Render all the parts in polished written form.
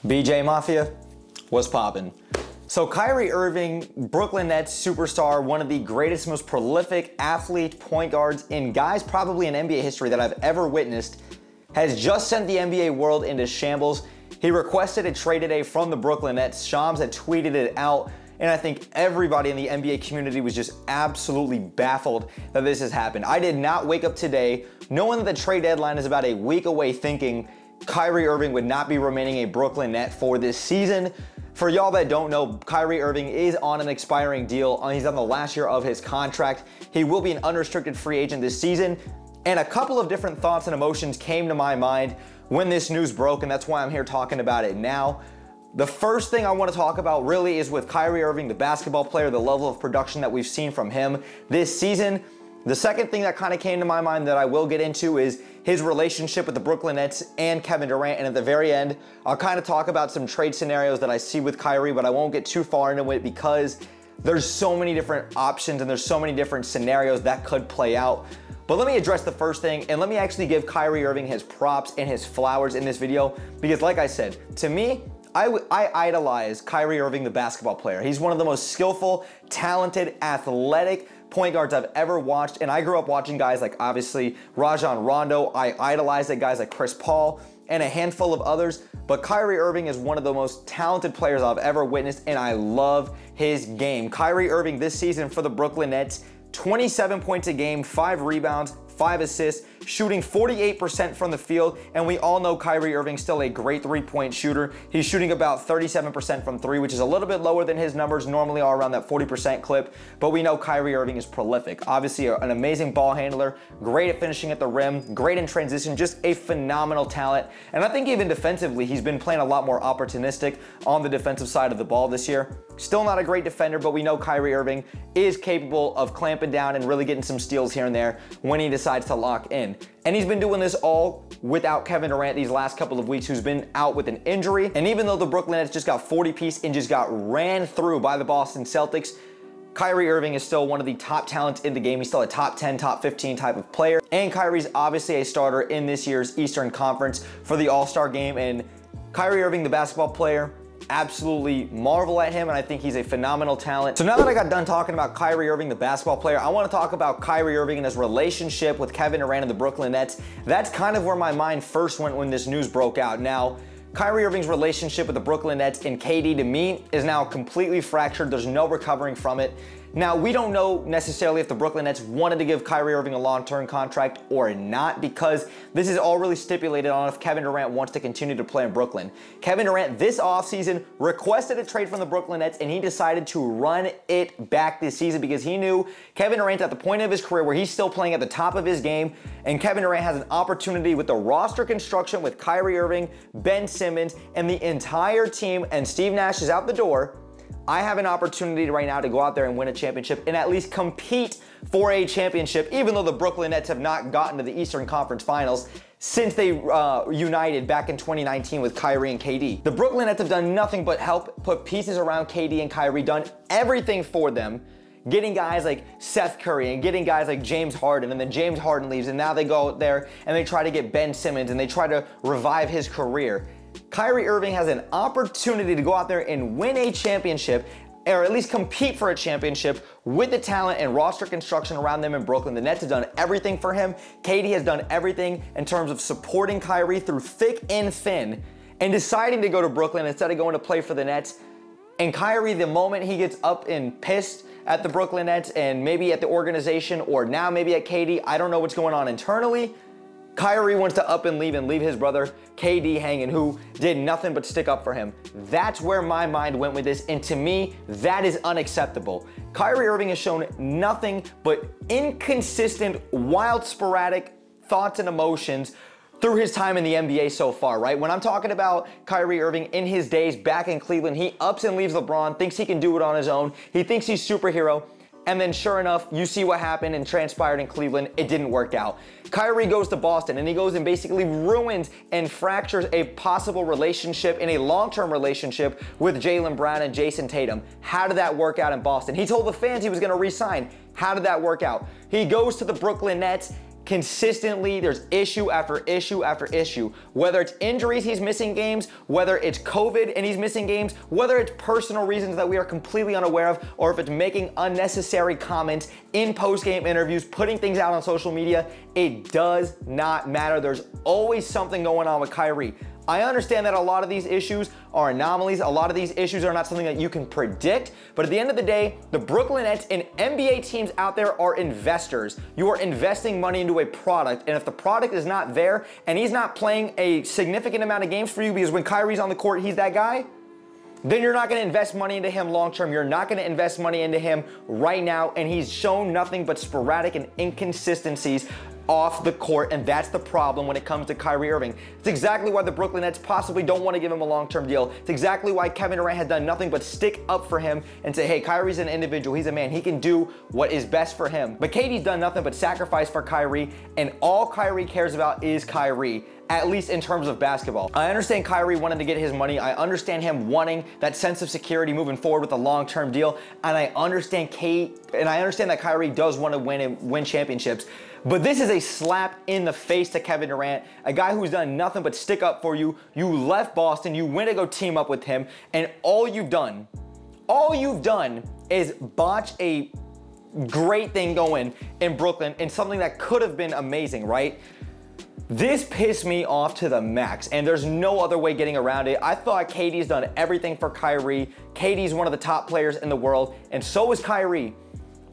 BJ Mafia, what's poppin'? So Kyrie Irving, Brooklyn Nets superstar, one of the greatest, most prolific athlete point guards in probably in NBA history that I've ever witnessed, has just sent the NBA world into shambles. He requested a trade today from the Brooklyn Nets. Shams had tweeted it out, and I think everybody in the NBA community was just absolutely baffled that this has happened. I did not wake up today knowing that the trade deadline is about a week away thinking Kyrie Irving would not be remaining a Brooklyn Net for this season. For y'all that don't know, Kyrie Irving is on an expiring deal. He's on the last year of his contract. He will be an unrestricted free agent this season. And a couple of different thoughts and emotions came to my mind when this news broke, and that's why I'm here talking about it now. The first thing I want to talk about really is with Kyrie Irving, the basketball player, the level of production that we've seen from him this season. The second thing that kind of came to my mind that I will get into is his relationship with the Brooklyn Nets and Kevin Durant. And at the very end, I'll kind of talk about some trade scenarios that I see with Kyrie, but I won't get too far into it because there's so many different options and there's so many different scenarios that could play out. But let me address the first thing, and let me actually give Kyrie Irving his props and his flowers in this video, because like I said, to me, I idolize Kyrie Irving, the basketball player. He's one of the most skillful, talented, athletic point guards I've ever watched, and I grew up watching guys like, obviously, Rajon Rondo. I idolized guys like Chris Paul and a handful of others, but Kyrie Irving is one of the most talented players I've ever witnessed, and I love his game. Kyrie Irving this season for the Brooklyn Nets, 27 points a game, 5 rebounds, 5 assists, shooting 48% from the field, and we all know Kyrie Irving's still a great three-point shooter. He's shooting about 37% from three, which is a little bit lower than his numbers normally are, around that 40% clip, but we know Kyrie Irving is prolific. Obviously an amazing ball handler, great at finishing at the rim, great in transition, just a phenomenal talent. And I think even defensively, he's been playing a lot more opportunistic on the defensive side of the ball this year. Still not a great defender, but we know Kyrie Irving is capable of clamping down and really getting some steals here and there when he decides to lock in. And he's been doing this all without Kevin Durant these last couple of weeks, who's been out with an injury. And even though the Brooklyn Nets just got 40-piece and just got ran through by the Boston Celtics, Kyrie Irving is still one of the top talents in the game. He's still a top 10, top 15 type of player. And Kyrie's obviously a starter in this year's Eastern Conference for the All-Star game. And Kyrie Irving, the basketball player, absolutely marvel at him, and I think he's a phenomenal talent. So now that I got done talking about Kyrie Irving, the basketball player, I want to talk about Kyrie Irving and his relationship with Kevin Durant and the Brooklyn Nets. That's kind of where my mind first went when this news broke out. Now, Kyrie Irving's relationship with the Brooklyn Nets and KD, to me, is now completely fractured. There's no recovering from it. Now, we don't know necessarily if the Brooklyn Nets wanted to give Kyrie Irving a long-term contract or not, because this is all really stipulated on if Kevin Durant wants to continue to play in Brooklyn. Kevin Durant this offseason requested a trade from the Brooklyn Nets, and he decided to run it back this season because he knew Kevin Durant at the point of his career where he's still playing at the top of his game, and Kevin Durant has an opportunity with the roster construction with Kyrie Irving, Ben Simmons, and the entire team, and Steve Nash is out the door. I have an opportunity right now to go out there and win a championship and at least compete for a championship, even though the Brooklyn Nets have not gotten to the Eastern Conference Finals since they united back in 2019 with Kyrie and KD. The Brooklyn Nets have done nothing but help put pieces around KD and Kyrie, done everything for them, getting guys like Seth Curry and getting guys like James Harden, and then James Harden leaves, and now they go out there and they try to get Ben Simmons and they try to revive his career. Kyrie Irving has an opportunity to go out there and win a championship, or at least compete for a championship with the talent and roster construction around them in Brooklyn. The Nets have done everything for him. KD has done everything in terms of supporting Kyrie through thick and thin, and deciding to go to Brooklyn instead of going to play for the Nets. And Kyrie, the moment he gets up and pissed at the Brooklyn Nets and maybe at the organization, or now maybe at KD, I don't know what's going on internally, Kyrie wants to up and leave his brother KD hanging, who did nothing but stick up for him. That's where my mind went with this, and to me, that is unacceptable. Kyrie Irving has shown nothing but inconsistent, wild, sporadic thoughts and emotions through his time in the NBA so far, right? When I'm talking about Kyrie Irving in his days back in Cleveland, he ups and leaves LeBron, thinks he can do it on his own, he thinks he's superhero, and then sure enough, you see what happened and transpired in Cleveland. It didn't work out. Kyrie goes to Boston, and he goes and basically ruins and fractures a possible relationship, in a long-term relationship, with Jaylen Brown and Jason Tatum. How did that work out in Boston? He told the fans he was going to re-sign. How did that work out? He goes to the Brooklyn Nets, consistently, there's issue after issue after issue. Whether it's injuries, he's missing games, whether it's COVID and he's missing games, whether it's personal reasons that we are completely unaware of, or if it's making unnecessary comments in post-game interviews, putting things out on social media, it does not matter. There's always something going on with Kyrie. I understand that a lot of these issues are anomalies. A lot of these issues are not something that you can predict. But at the end of the day, the Brooklyn Nets and NBA teams out there are investors. You are investing money into a product. And if the product is not there and he's not playing a significant amount of games for you because when Kyrie's on the court, he's that guy, then you're not going to invest money into him long term. You're not going to invest money into him right now. And he's shown nothing but sporadic and inconsistencies off the court, and that's the problem when it comes to Kyrie Irving. It's exactly why the Brooklyn Nets possibly don't want to give him a long-term deal. It's exactly why Kevin Durant has done nothing but stick up for him and say, hey, Kyrie's an individual. He's a man. He can do what is best for him. But KD's done nothing but sacrifice for Kyrie, and all Kyrie cares about is Kyrie, at least in terms of basketball. I understand Kyrie wanted to get his money. I understand him wanting that sense of security moving forward with a long-term deal, and I understand that Kyrie does want to win and win championships. But this is a slap in the face to Kevin Durant, a guy who's done nothing but stick up for you. You left Boston, you went to go team up with him, and all you've done is botch a great thing going in Brooklyn and something that could have been amazing, right? This pissed me off to the max, and there's no other way getting around it. I thought KD's done everything for Kyrie. KD's one of the top players in the world, and so is Kyrie.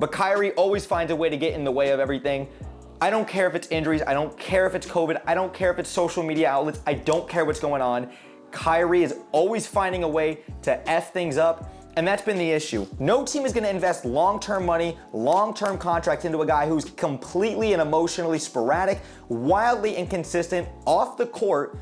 But Kyrie always finds a way to get in the way of everything. I don't care if it's injuries. I don't care if it's COVID. I don't care if it's social media outlets. I don't care what's going on. Kyrie is always finding a way to F things up, and that's been the issue. No team is going to invest long-term money, long-term contracts into a guy who's completely and emotionally sporadic, wildly inconsistent off the court,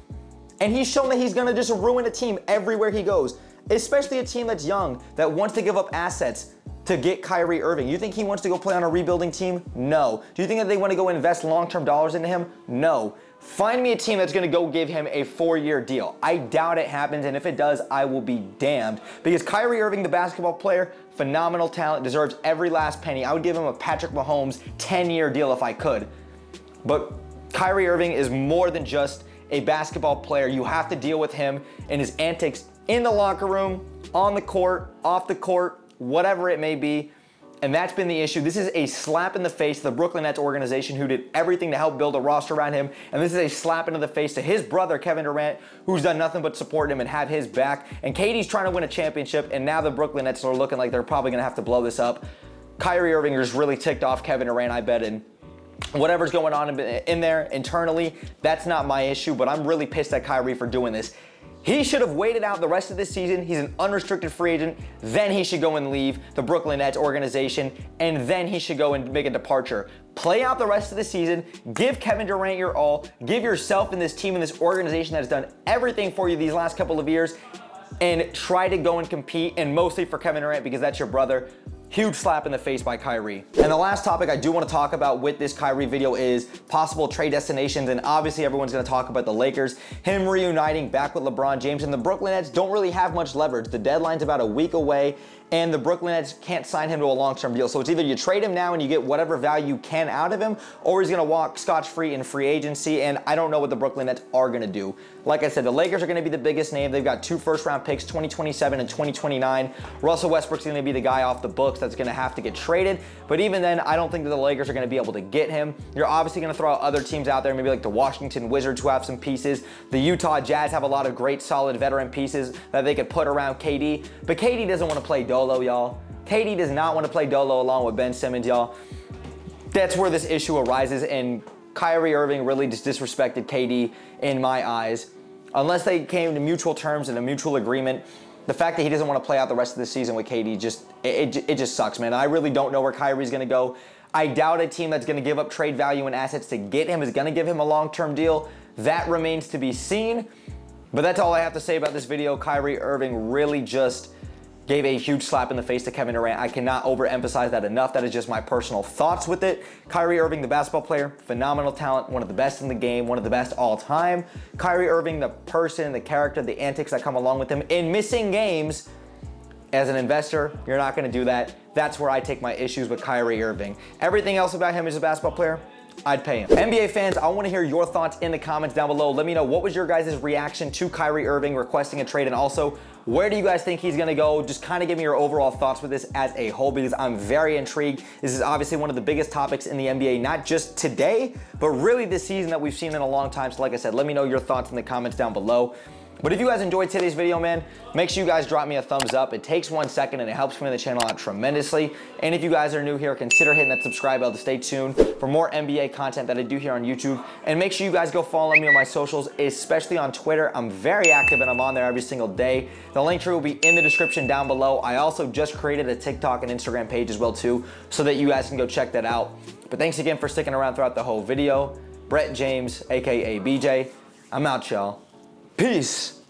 and he's shown that he's going to just ruin a team everywhere he goes, especially a team that's young, that wants to give up assets to get Kyrie Irving. You think he wants to go play on a rebuilding team? No. Do you think that they want to go invest long-term dollars into him? No. Find me a team that's going to go give him a 4-year deal. I doubt it happens, and if it does, I will be damned. Because Kyrie Irving, the basketball player, phenomenal talent, deserves every last penny. I would give him a Patrick Mahomes 10-year deal if I could. But Kyrie Irving is more than just a basketball player. You have to deal with him and his antics in the locker room, on the court, off the court, whatever it may be, and that's been the issue. This is a slap in the face to the Brooklyn Nets organization who did everything to help build a roster around him, and this is a slap into the face to his brother, Kevin Durant, who's done nothing but support him and have his back, and KD's trying to win a championship, and now the Brooklyn Nets are looking like they're probably going to have to blow this up. Kyrie Irving is really ticked off Kevin Durant, I bet, and whatever's going on in there internally, that's not my issue, but I'm really pissed at Kyrie for doing this. He should have waited out the rest of this season. He's an unrestricted free agent. Then he should go and leave the Brooklyn Nets organization, and then he should go and make a departure. Play out the rest of the season. Give Kevin Durant your all. Give yourself and this team and this organization that has done everything for you these last couple of years, and try to go and compete, and mostly for Kevin Durant because that's your brother. Huge slap in the face by Kyrie. And the last topic I do want to talk about with this Kyrie video is possible trade destinations, and obviously everyone's going to talk about the Lakers, him reuniting back with LeBron James, and the Brooklyn Nets don't really have much leverage. The deadline's about a week away, and the Brooklyn Nets can't sign him to a long-term deal. So it's either you trade him now and you get whatever value you can out of him, or he's going to walk scotch-free in free agency, and I don't know what the Brooklyn Nets are going to do. Like I said, the Lakers are going to be the biggest name. They've got 2 first-round picks, 2027 and 2029. Russell Westbrook's going to be the guy off the books that's going to have to get traded, but even then, I don't think that the Lakers are going to be able to get him. You're obviously going to throw out other teams out there, maybe like the Washington Wizards, who have some pieces. The Utah Jazz have a lot of great, solid veteran pieces that they could put around KD, but KD doesn't want to play dolo, y'all. KD does not want to play dolo along with Ben Simmons, y'all. That's where this issue arises, and Kyrie Irving really just disrespected KD in my eyes. Unless they came to mutual terms and a mutual agreement, the fact that he doesn't want to play out the rest of the season with KD, it just sucks, man. I really don't know where Kyrie's going to go. I doubt a team that's going to give up trade value and assets to get him is going to give him a long-term deal. That remains to be seen. But that's all I have to say about this video. Kyrie Irving really just gave a huge slap in the face to Kevin Durant. I cannot overemphasize that enough. That is just my personal thoughts with it. Kyrie Irving, the basketball player, phenomenal talent, one of the best in the game, one of the best all time. Kyrie Irving, the person, the character, the antics that come along with him in missing games. As an investor, you're not going to do that. That's where I take my issues with Kyrie Irving. Everything else about him as a basketball player, I'd pay him. NBA fans, I want to hear your thoughts in the comments down below. Let me know what was your guys' reaction to Kyrie Irving requesting a trade, and also where do you guys think he's going to go? Just kind of give me your overall thoughts with this as a whole, because I'm very intrigued. This is obviously one of the biggest topics in the NBA, not just today, but really this season that we've seen in a long time. So like I said, let me know your thoughts in the comments down below. But if you guys enjoyed today's video, man, make sure you guys drop me a thumbs up. It takes 1 second and it helps me the channel out tremendously. And if you guys are new here, consider hitting that subscribe bell to stay tuned for more NBA content that I do here on YouTube. And make sure you guys go follow me on my socials, especially on Twitter. I'm very active and I'm on there every single day. The link tree will be in the description down below. I also just created a TikTok and Instagram page as well too, so that you guys can go check that out. But thanks again for sticking around throughout the whole video. Brett James, aka BJ. I'm out, y'all. Peace.